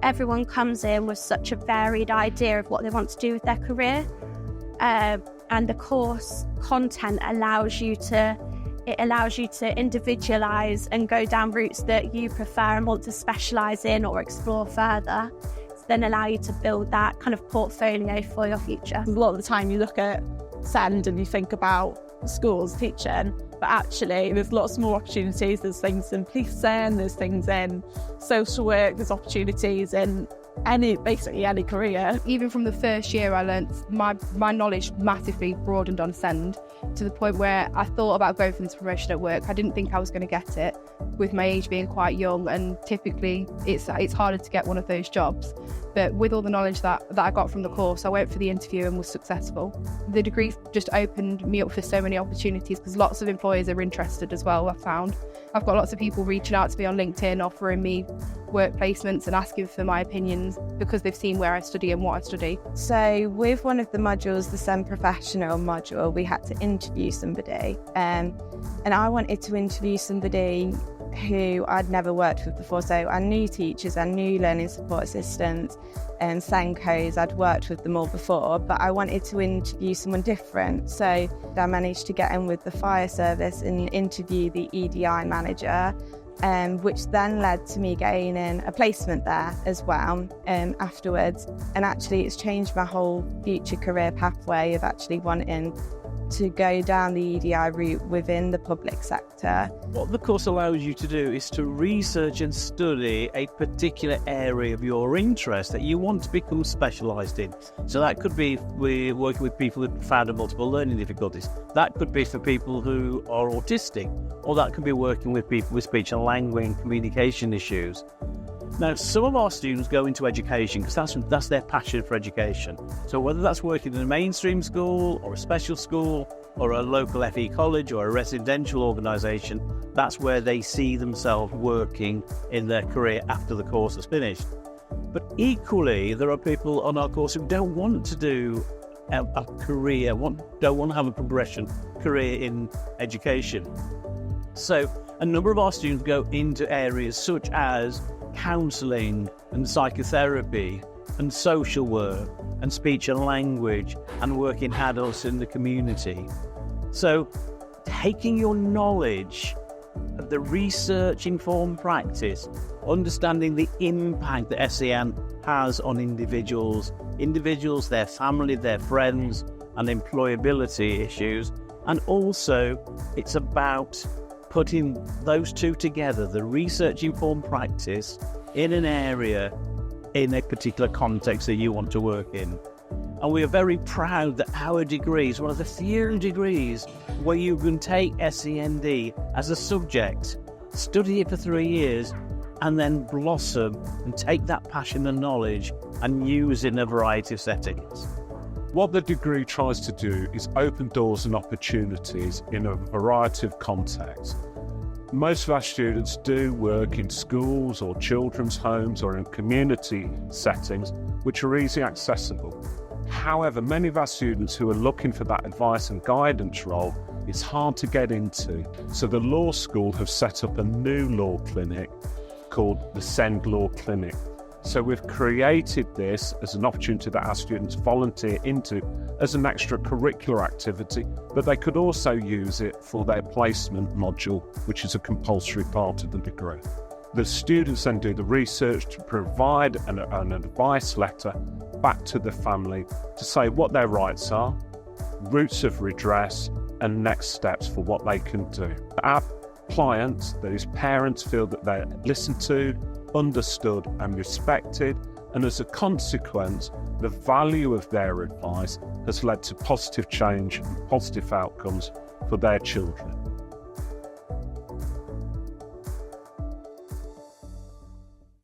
everyone comes in with such a varied idea of what they want to do with their career. And the course content allows you to individualise and go down routes that you prefer and want to specialise in or explore further, to then allow you to build that kind of portfolio for your future. A lot of the time you look at SEND and you think about schools teaching, but actually there's lots more opportunities. There's things in policing, there's things in social work, there's opportunities in basically any career. Even from the first year, I learnt my knowledge massively broadened on SEND, to the point where I thought about going for this promotion at work. I didn't think I was going to get it, with my age being quite young, and typically it's harder to get one of those jobs. But with all the knowledge that I got from the course, I went for the interview and was successful. The degree just opened me up for so many opportunities, because lots of employers are interested as well, I've found. I've got lots of people reaching out to me on LinkedIn, offering me work placements and asking for my opinions because they've seen where I study and what I study. So with one of the modules, the SEND Professional module, we had to interview somebody, and I wanted to interview somebody who I'd never worked with before. So I knew teachers, I knew learning support assistants and SENCOs, I'd worked with them all before, but I wanted to interview someone different. So I managed to get in with the fire service and interview the EDI manager, which then led to me gaining a placement there as well afterwards. And actually it's changed my whole future career pathway of actually wanting to go down the EDI route within the public sector. What the course allows you to do is to research and study a particular area of your interest that you want to become specialised in. So that could be we're working with people with profound and multiple learning difficulties. That could be for people who are autistic, or that could be working with people with speech and language and communication issues. Now, some of our students go into education because that's their passion for education. So whether that's working in a mainstream school or a special school or a local FE college or a residential organisation, that's where they see themselves working in their career after the course is finished. But equally, there are people on our course who don't want to do a career, don't want to have a progression career in education. So a number of our students go into areas such as counselling and psychotherapy and social work and speech and language and working adults in the community. So taking your knowledge of the research-informed practice, understanding the impact that SEN has on individuals, their family, their friends, and employability issues. And also it's about putting those two together, the research-informed practice in an area, in a particular context that you want to work in. And we are very proud that our degree is one of the few degrees where you can take SEND as a subject, study it for 3 years, and then blossom and take that passion and knowledge and use it in a variety of settings. What the degree tries to do is open doors and opportunities in a variety of contexts. Most of our students do work in schools or children's homes or in community settings which are easily accessible. However, many of our students who are looking for that advice and guidance role, it's hard to get into. So the law school have set up a new law clinic called the SEND Law Clinic. So we've created this as an opportunity that our students volunteer into as an extracurricular activity, but they could also use it for their placement module, which is a compulsory part of the degree. The students then do the research to provide an advice letter back to the family to say what their rights are, routes of redress, and next steps for what they can do. Our clients, that is parents, feel that they're listened to, understood and respected, and as a consequence, the value of their advice has led to positive change and positive outcomes for their children.